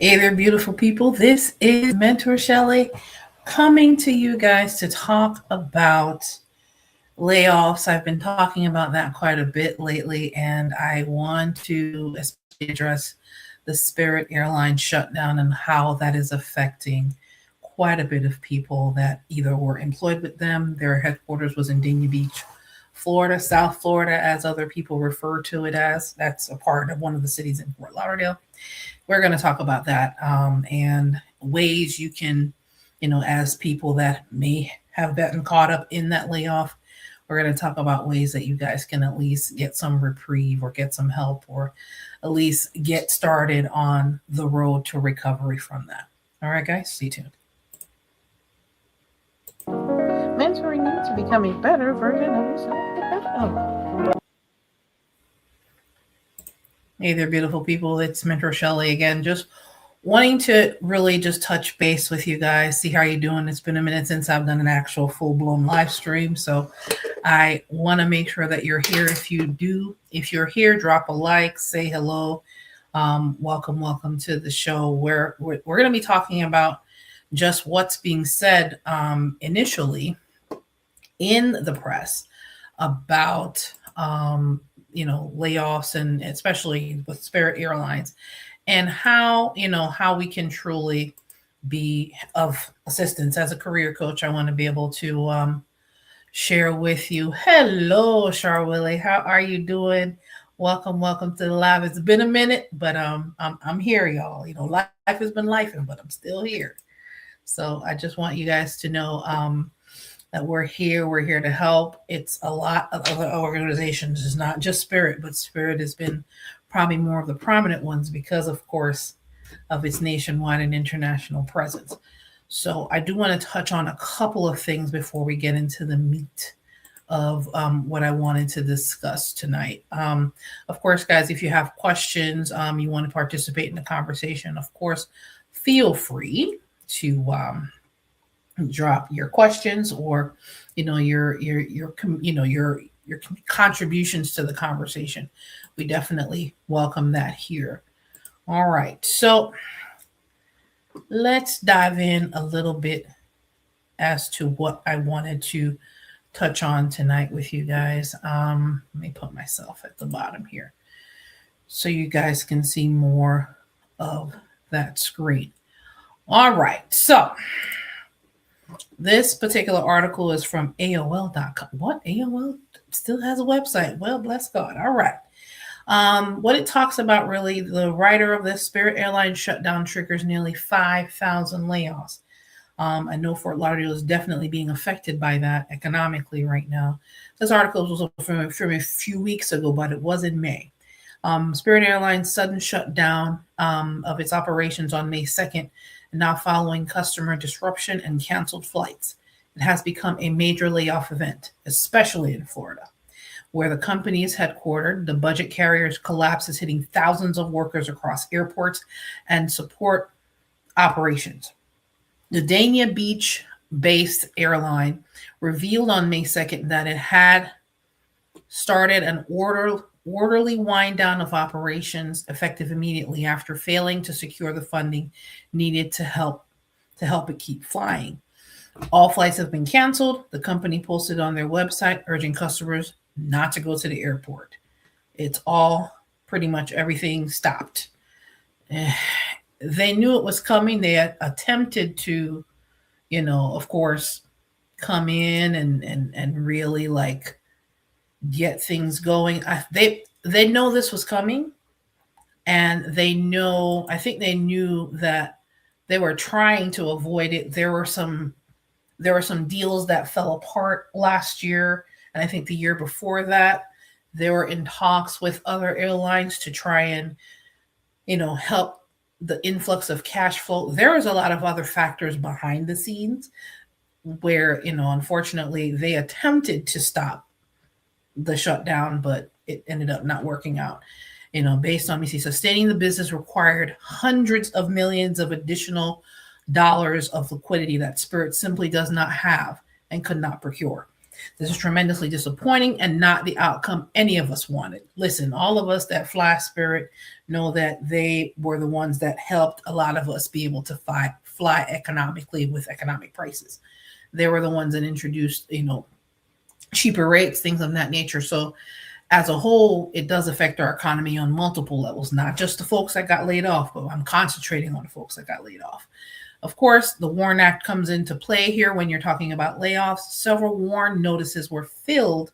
Hey there, beautiful people. This is Mentor Shelley coming to you guys to talk about layoffs. I've been talking about that quite a bit lately, and I want to especially address the Spirit Airlines shutdown and how that is affecting quite a bit of people that either were employed with them, their headquarters was in Dania Beach, Florida, South Florida, as other people refer to it as. That's a part of one of the cities in Fort Lauderdale. We're going to talk about that and ways you can, as people that may have gotten caught up in that layoff, we're going to talk about ways that you guys can at least get some reprieve or get some help or at least get started on the road to recovery from that. All right, guys, stay tuned. Mentoring you to become a better version of yourself. Hey there, beautiful people. It's Mentor Shelley again. Just wanting to really just touch base with you guys, see how you're doing. It's been a minute since I've done an actual full-blown live stream, so I want to make sure that you're here. If you're here, drop a like, say hello. Welcome to the show. Where we're going to be talking about just what's being said initially in the press about layoffs, and especially with Spirit Airlines, and how we can truly be of assistance. As a career coach, I want to be able to share with you. Hello, Charwillie, how are you doing? Welcome to the live. It's been a minute, but I'm here, y'all. Life has been lifing, but I'm still here. So I just want you guys to know that we're here. We're here to help. It's a lot of other organizations. It's not just Spirit, but Spirit has been probably more of the prominent ones because, of course, of its nationwide and international presence. So I do want to touch on a couple of things before we get into the meat of what I wanted to discuss tonight. Of course, guys, if you have questions, you want to participate in the conversation, of course, feel free to drop your questions or your contributions to the conversation. We definitely welcome that here. All right, so let's dive in a little bit as to what I wanted to touch on tonight with you guys. Let me put myself at the bottom here so you guys can see more of that screen. All right, so this particular article is from AOL.com. What? AOL still has a website. Well, bless God. All right. What it talks about, really, the writer of this, Spirit Airlines shutdown triggers nearly 5,000 layoffs. I know Fort Lauderdale is definitely being affected by that economically right now. This article was from a few weeks ago, but it was in May. Spirit Airlines' sudden shutdown of its operations on May 2nd, and now following customer disruption and canceled flights. It has become a major layoff event, especially in Florida, where the company is headquartered. The budget carrier's collapse is hitting thousands of workers across airports and support operations. The Dania Beach-based airline revealed on May 2nd that it had started an orderly wind down of operations effective immediately after failing to secure the funding needed to help it keep flying. All flights have been canceled. The company posted on their website urging customers not to go to the airport. It's all pretty much everything stopped. They knew it was coming. They had attempted to, of course, come in and really get things going. They know this was coming, and I think they knew that they were trying to avoid it. There were some deals that fell apart last year, and I think the year before that, they were in talks with other airlines to try and help the influx of cash flow. There was a lot of other factors behind the scenes where unfortunately they attempted to stop the shutdown, but it ended up not working out. Based on sustaining the business required hundreds of millions of additional dollars of liquidity that Spirit simply does not have and could not procure. This is tremendously disappointing and not the outcome any of us wanted. Listen, all of us that fly Spirit know that they were the ones that helped a lot of us be able to fly economically with economic prices. They were the ones that introduced, cheaper rates, things of that nature. So as a whole, it does affect our economy on multiple levels, not just the folks that got laid off, but I'm concentrating on the folks that got laid off. Of course, the WARN Act comes into play here when you're talking about layoffs. Several WARN notices were filed,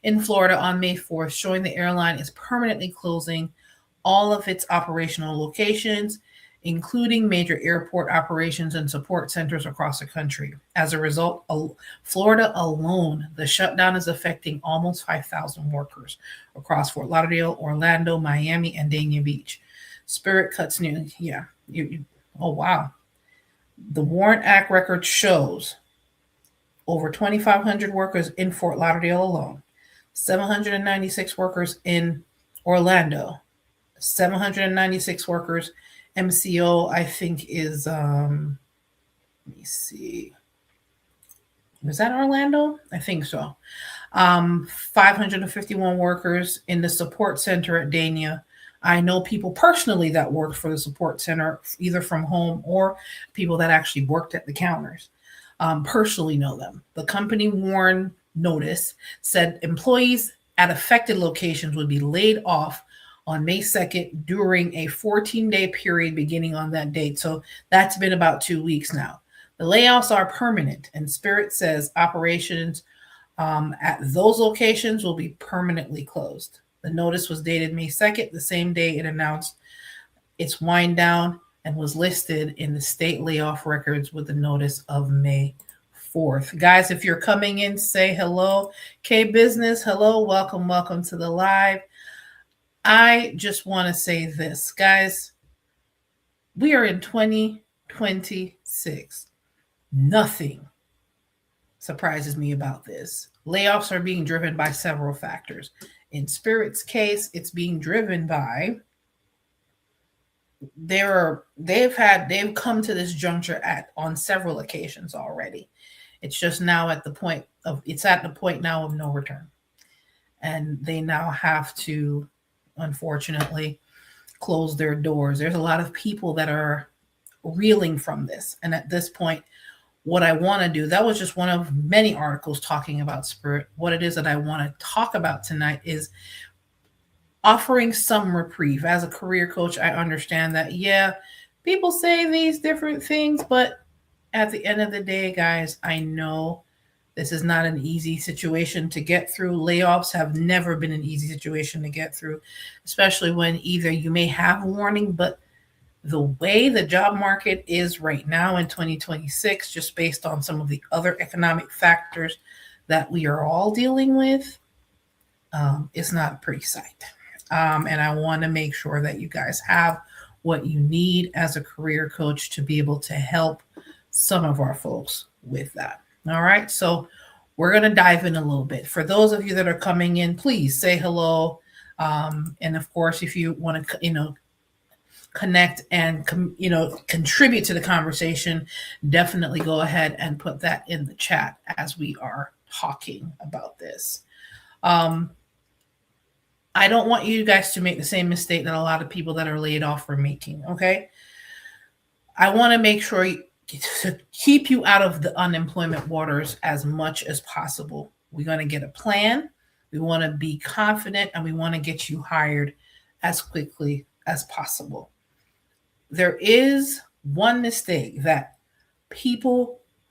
in Florida on May 4th, showing the airline is permanently closing all of its operational locations, including major airport operations and support centers across the country. As a result, Florida alone, the shutdown is affecting almost 5,000 workers across Fort Lauderdale, Orlando, Miami, and Dania Beach. Spirit cuts nearly, oh, wow. The WARN Act record shows over 2,500 workers in Fort Lauderdale alone, 796 workers in Orlando, 796 workers. MCO, I think, is, let me see. Was that Orlando? I think so. 551 workers in the support center at Dania. I know people personally that worked for the support center, either from home or people that actually worked at the counters. Personally know them. The company WARN notice said employees at affected locations would be laid off on May 2nd during a 14-day period beginning on that date. So that's been about 2 weeks now. The layoffs are permanent, and Spirit says operations at those locations will be permanently closed. The notice was dated May 2nd, the same day it announced its wind down, and was listed in the state layoff records with the notice of May 4th. Guys, if you're coming in, say hello. K Business, hello, welcome to the live. I just want to say this, guys. We are in 2026. Nothing surprises me about this. Layoffs are being driven by several factors. In Spirit's case, it's being driven by they've come to this juncture on several occasions already. It's just now at the point now of no return. And they now have to, unfortunately, close their doors. There's a lot of people that are reeling from this. And at this point, what I want to do, that was just one of many articles talking about Spirit. What it is that I want to talk about tonight is offering some reprieve. As a career coach, I understand that, people say these different things, but at the end of the day, guys, I know this is not an easy situation to get through. Layoffs have never been an easy situation to get through, especially when either you may have warning, but the way the job market is right now in 2026, just based on some of the other economic factors that we are all dealing with, it's not a pretty sight. And I want to make sure that you guys have what you need as a career coach to be able to help some of our folks with that. All right. So we're going to dive in a little bit. For those of you that are coming in, please say hello. And of course, if you want to, connect and, contribute to the conversation, definitely go ahead and put that in the chat as we are talking about this. I don't want you guys to make the same mistake that a lot of people that are laid off are making. Okay. I want to make sure to keep you out of the unemployment waters as much as possible. We're going to get a plan. We want to be confident, and we want to get you hired as quickly as possible. There is one mistake that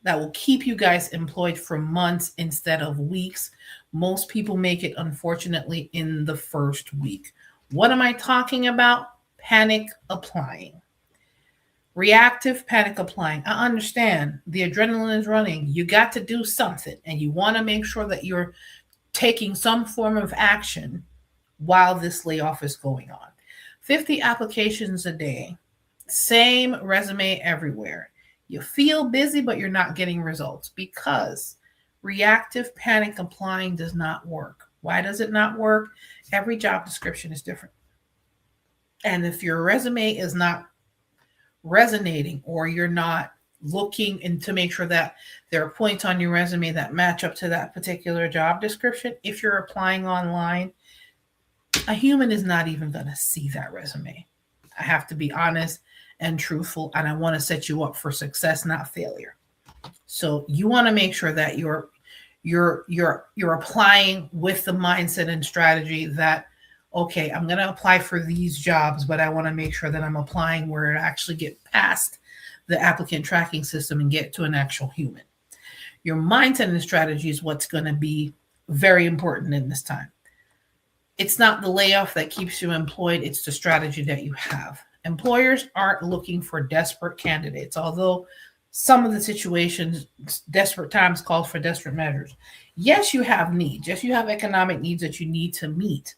will keep you guys employed for months instead of weeks. Most people make it, unfortunately, in the first week. What am I talking about? Panic applying. Reactive panic applying. I understand the adrenaline is running. You got to do something, and you want to make sure that you're taking some form of action while this layoff is going on. 50 applications a day, same resume everywhere. You feel busy, but you're not getting results because reactive panic applying does not work. Why does it not work? Every job description is different. And if your resume is not resonating, or you're not looking and to make sure that there are points on your resume that match up to that particular job description. If you're applying online, a human is not even going to see that resume. I have to be honest and truthful, and I want to set you up for success, not failure. So you want to make sure that you're applying with the mindset and strategy that, okay, I'm going to apply for these jobs, but I want to make sure that I'm applying where it actually get past the applicant tracking system and get to an actual human. Your mindset and strategy is what's going to be very important in this time. It's not the layoff that keeps you employed, it's the strategy that you have. Employers aren't looking for desperate candidates, although some of the situations, desperate times call for desperate measures. Yes, you have needs. Yes, you have economic needs that you need to meet,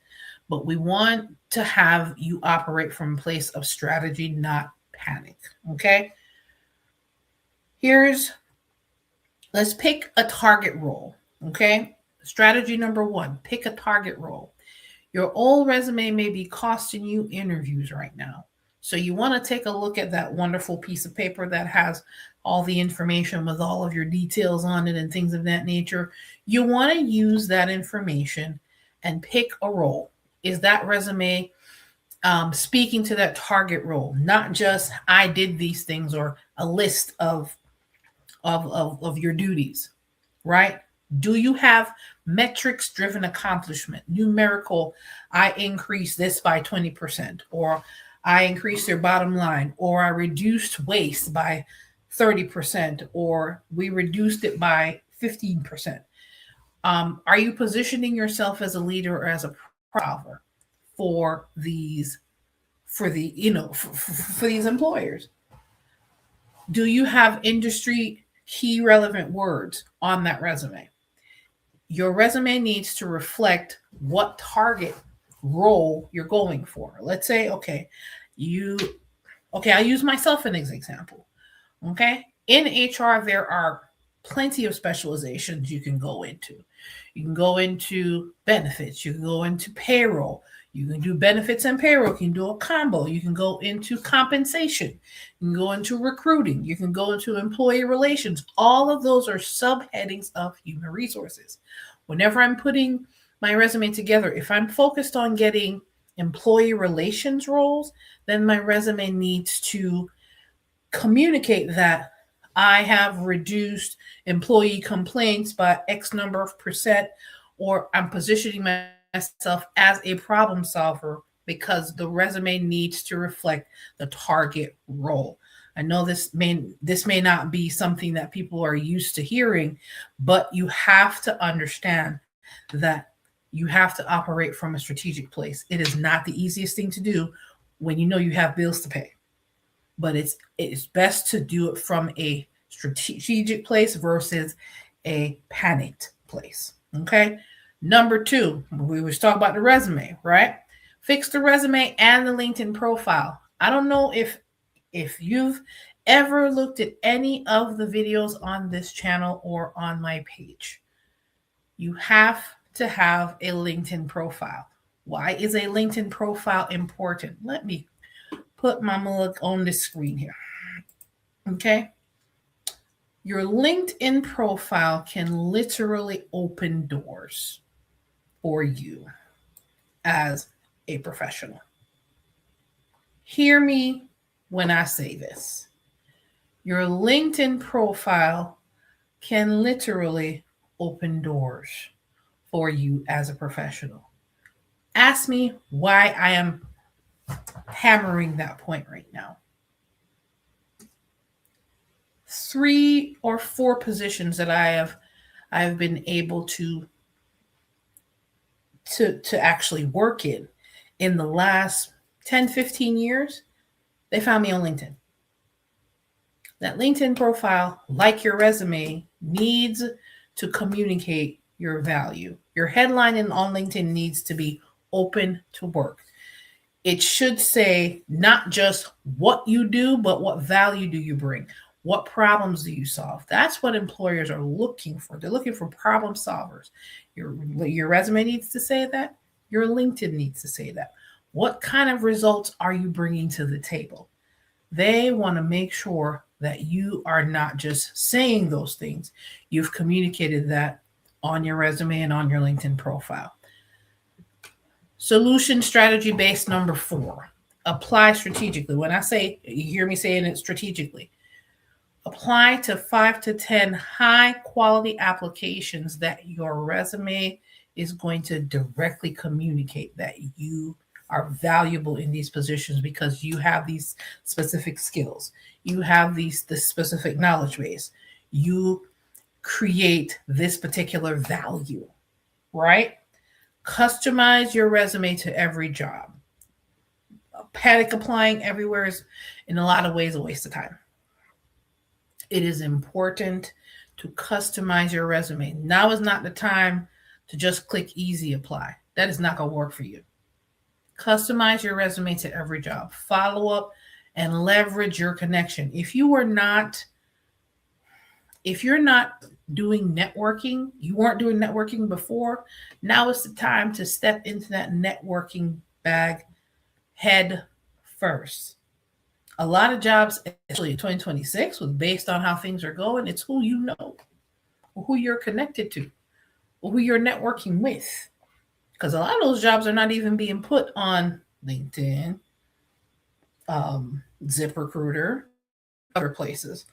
but we want to have you operate from a place of strategy, not panic. Okay? Let's pick a target role. Okay? Strategy number 1, pick a target role. Your old resume may be costing you interviews right now. So you want to take a look at that wonderful piece of paper that has all the information with all of your details on it and things of that nature. You want to use that information and pick a role. Is that resume speaking to that target role? Not just I did these things or a list of your duties, right? Do you have metrics driven accomplishment, numerical? I increased this by 20%, or I increased their bottom line, or I reduced waste by 30%, or we reduced it by 15%. Are you positioning yourself as a leader or as a solver for these employers? Do you have industry key relevant words on that resume? Your resume needs to reflect what target role you're going for. Let's say, I'll use myself as an example. Okay. In HR, there are plenty of specializations you can go into. You can go into benefits. You can go into payroll. You can do benefits and payroll. You can do a combo. You can go into compensation. You can go into recruiting. You can go into employee relations. All of those are subheadings of human resources. Whenever I'm putting my resume together, if I'm focused on getting employee relations roles, then my resume needs to communicate that I have reduced employee complaints by X number of percent, or I'm positioning myself as a problem solver, because the resume needs to reflect the target role. I know this may not be something that people are used to hearing, but you have to understand that you have to operate from a strategic place. It is not the easiest thing to do when you know you have bills to pay, but it's best to do it from a strategic place versus a panicked place. Okay. Number 2, we was talking about the resume, right? Fix the resume and the LinkedIn profile. I don't know if you've ever looked at any of the videos on this channel or on my page. You have to have a LinkedIn profile. Why is a LinkedIn profile important? Let me put my mug on the screen here. Okay. Your LinkedIn profile can literally open doors for you as a professional. Hear me when I say this. Your LinkedIn profile can literally open doors for you as a professional. Ask me why I am hammering that point right now. 3 or 4 positions that I've been able to actually work in the last 10, 15 years, they found me on LinkedIn. That LinkedIn profile, like your resume, needs to communicate your value. Your headline on LinkedIn needs to be open to work. It should say not just what you do, but what value do you bring? What problems do you solve? That's what employers are looking for. They're looking for problem solvers. Your resume needs to say that. Your LinkedIn needs to say that. What kind of results are you bringing to the table? They want to make sure that you are not just saying those things. You've communicated that on your resume and on your LinkedIn profile. Solution strategy based number 4. Apply strategically. When I say, you hear me saying it strategically. Apply to 5 to 10 high quality applications that your resume is going to directly communicate that you are valuable in these positions because you have these specific skills. You have this specific knowledge base. You create this particular value, right? Customize your resume to every job. Panic applying everywhere is, in a lot of ways, a waste of time. It is important to customize your resume. Now is not the time to just click easy apply. That is not going to work for you. Customize your resume to every job. Follow up and leverage your connection. If you're not doing networking, you weren't doing networking before, now is the time to step into that networking bag head first. A lot of jobs, especially in 2026, was based on how things are going. It's who you know, who you're connected to, who you're networking with. Because a lot of those jobs are not even being put on LinkedIn, ZipRecruiter, other places.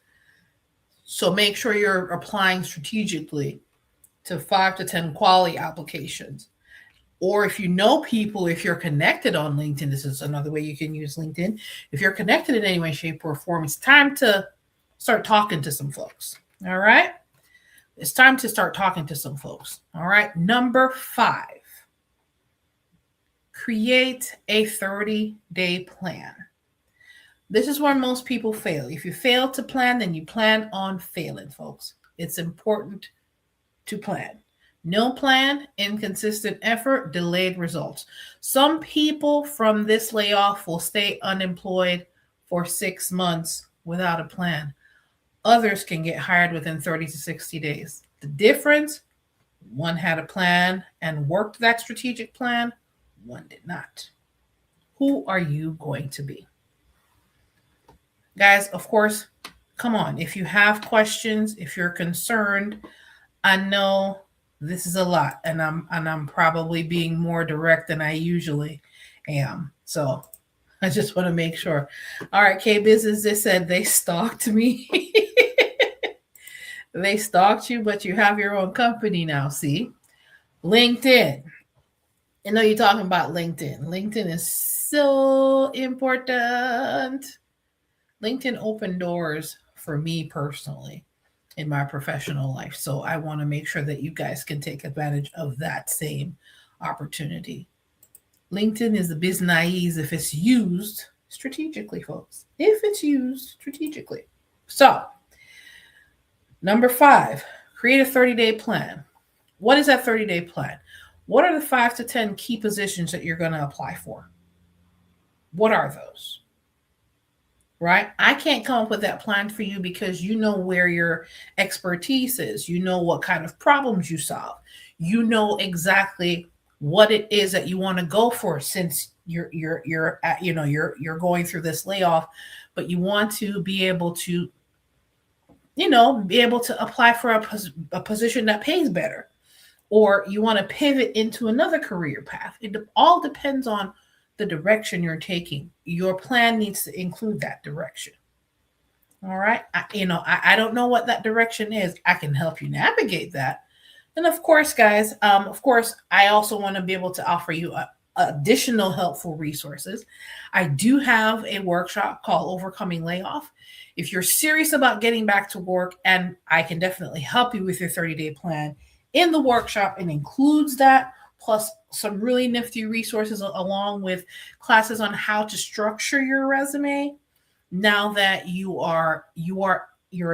So make sure you're applying strategically to 5 to 10 quality applications. Or if you know people, if you're connected on LinkedIn, this is another way you can use LinkedIn. If you're connected in any way, shape, or form, it's time to start talking to some folks. All right? It's time to start talking to some folks. All right? Number 5, create a 30-day plan. This is where most people fail. If you fail to plan, then you plan on failing, folks. It's important to plan. No plan, inconsistent effort, delayed results. Some people from this layoff will stay unemployed for 6 months without a plan. Others can get hired within 30 to 60 days. The difference, one had a plan and worked that strategic plan, one did not. Who are you going to be? Guys, of course, come on. If you have questions, if you're concerned, I know this is a lot, and I'm probably being more direct than I usually am. So I just want to make sure. All right, K-Business, they said they stalked me. They stalked you, but you have your own company now, see? LinkedIn. I know you're talking about LinkedIn. LinkedIn is so important. LinkedIn opened doors for me personally in my professional life. So I want to make sure that you guys can take advantage of that same opportunity. LinkedIn is the business if it's used strategically, folks. If it's used strategically. So, number 5, create a 30-day plan. What is that 30-day plan? What are the 5 to 10 key positions that you're going to apply for? What are those? Right? I can't come up with that plan for you because you know where your expertise is. You know what kind of problems you solve. You know exactly what it is that you want to go for since you're going through this layoff, but you want to be able to apply for a position that pays better, or you want to pivot into another career path. It all depends on the direction you're taking. Your plan needs to include that direction. All right. I don't know what that direction is. I can help you navigate that. And of course, guys, I also want to be able to offer you additional helpful resources. I do have a workshop called Overcoming Layoff. If you're serious about getting back to work, and I can definitely help you with your 30-day plan in the workshop, it includes that, plus some really nifty resources along with classes on how to structure your resume. Now that you're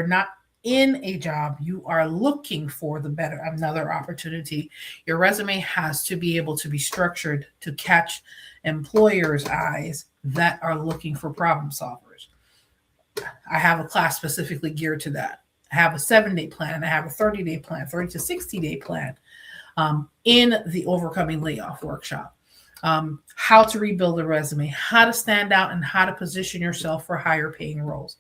not in a job, you are looking for another opportunity. Your resume has to be able to be structured to catch employers' eyes that are looking for problem solvers. I have a class specifically geared to that. I have a 7-day plan. I have a 30-day plan, 30 to 60-day plan. In the Overcoming Layoff Workshop. How to rebuild a resume, how to stand out, and how to position yourself for higher paying roles.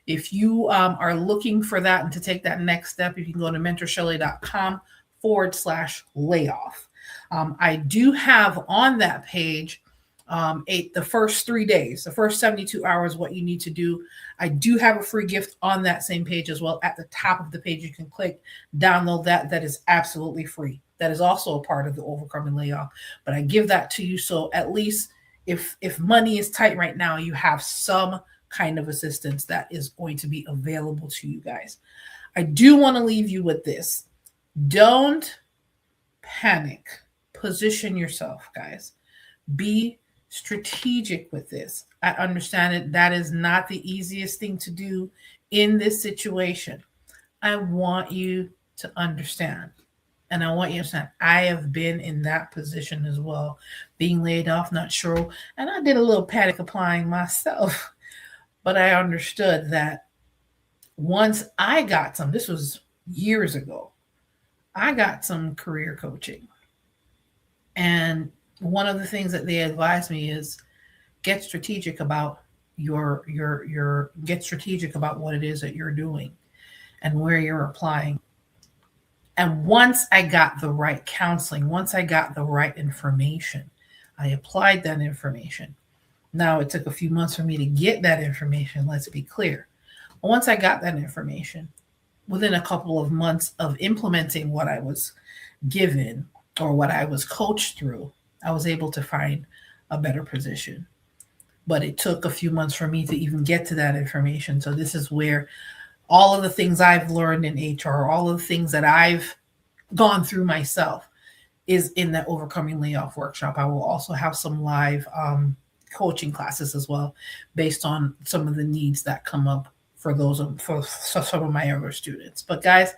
If you are looking for that and to take that next step, you can go to mentorshelley.com/layoff. I do have on that page the first 3 days, the first 72 hours, what you need to do. I do have a free gift on that same page as well. At the top of the page, you can click, download that. That is absolutely free. That is also a part of the Overcoming Layoff. But I give that to you so at least if money is tight right now, you have some kind of assistance that is going to be available to you guys. I do want to leave you with this. Don't panic. Position yourself, guys. Be strategic with this. I understand it. That is not the easiest thing to do in this situation. I want you to understand. And I want you to understand, I have been in that position as well, being laid off, not sure. And I did a little panic applying myself. But I understood that once I got some, this was years ago, I got some career coaching. And one of the things that they advised me is get strategic about get strategic about what it is that you're doing and where you're applying. And once I got the right counseling, once I got the right information, I applied that information. Now, it took a few months for me to get that information, let's be clear. But once I got that information, within a couple of months of implementing what I was given or what I was coached through, I was able to find a better position. But it took a few months for me to even get to that information. So this is where all of the things I've learned in HR, all of the things that I've gone through myself is in the Overcoming Layoff Workshop. I will also have some live coaching classes as well, based on some of the needs that come up for some of my other students. But guys,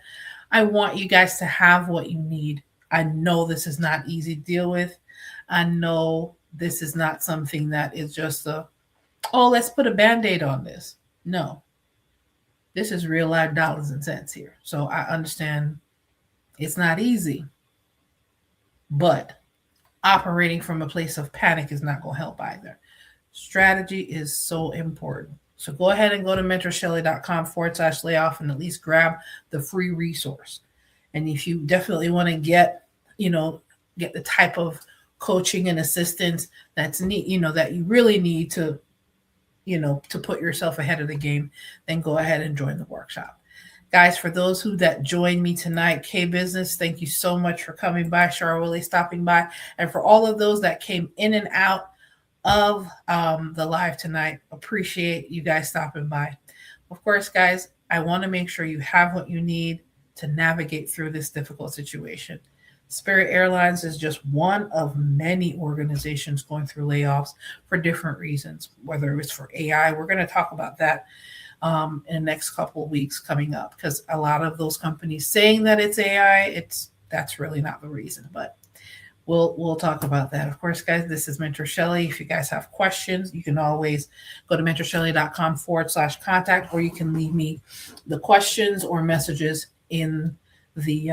I want you guys to have what you need. I know this is not easy to deal with. I know this is not something that is just let's put a Band-Aid on this. No, this is real life dollars and cents here. So I understand it's not easy, but operating from a place of panic is not going to help either. Strategy is so important. So go ahead and go to mentorshelley.com/layoff and at least grab the free resource. And if you definitely want to get the type of coaching and assistance that's neat, that you really need to put yourself ahead of the game, then go ahead and join the workshop. Guys, for those that joined me tonight, K-Business, thank you so much for coming by. Shara Willie stopping by. And for all of those that came in and out of the live tonight, appreciate you guys stopping by. Of course, guys, I want to make sure you have what you need to navigate through this difficult situation. Spirit Airlines is just one of many organizations going through layoffs for different reasons, whether it's for AI. We're going to talk about that in the next couple of weeks coming up, because a lot of those companies saying that it's AI, that's really not the reason, but we'll talk about that. Of course, guys, this is Mentor Shelley. If you guys have questions, you can always go to mentorshelley.com/contact, or you can leave me the questions or messages in the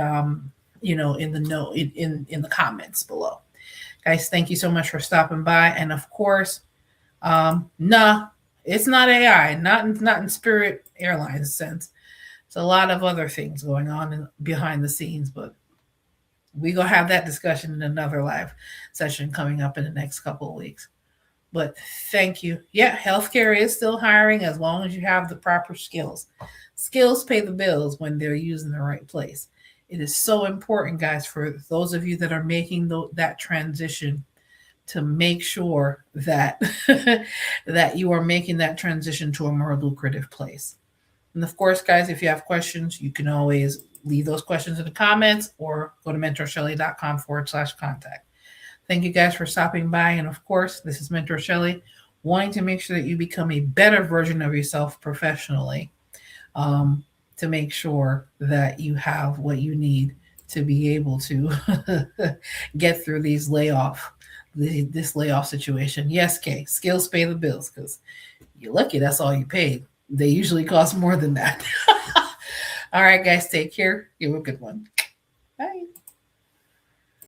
in the comments below. Guys, thank you so much for stopping by. And of course, it's not AI, not in Spirit Airlines sense. It's a lot of other things going on behind the scenes, but we're going to have that discussion in another live session coming up in the next couple of weeks. But thank you. Yeah, healthcare is still hiring as long as you have the proper skills. Skills pay the bills when they're used in the right place. It is so important, guys, for those of you that are making that transition, to make sure that that you are making that transition to a more lucrative place. And of course, guys, if you have questions, you can always leave those questions in the comments or go to mentorshelley.com/contact. Thank you guys for stopping by. And of course, this is Mentor Shelley, wanting to make sure that you become a better version of yourself professionally, to make sure that you have what you need to be able to get through this layoff situation. Yes, Kay, skills pay the bills, because you're lucky that's all you paid. They usually cost more than that. All right, guys, take care. You have a good one.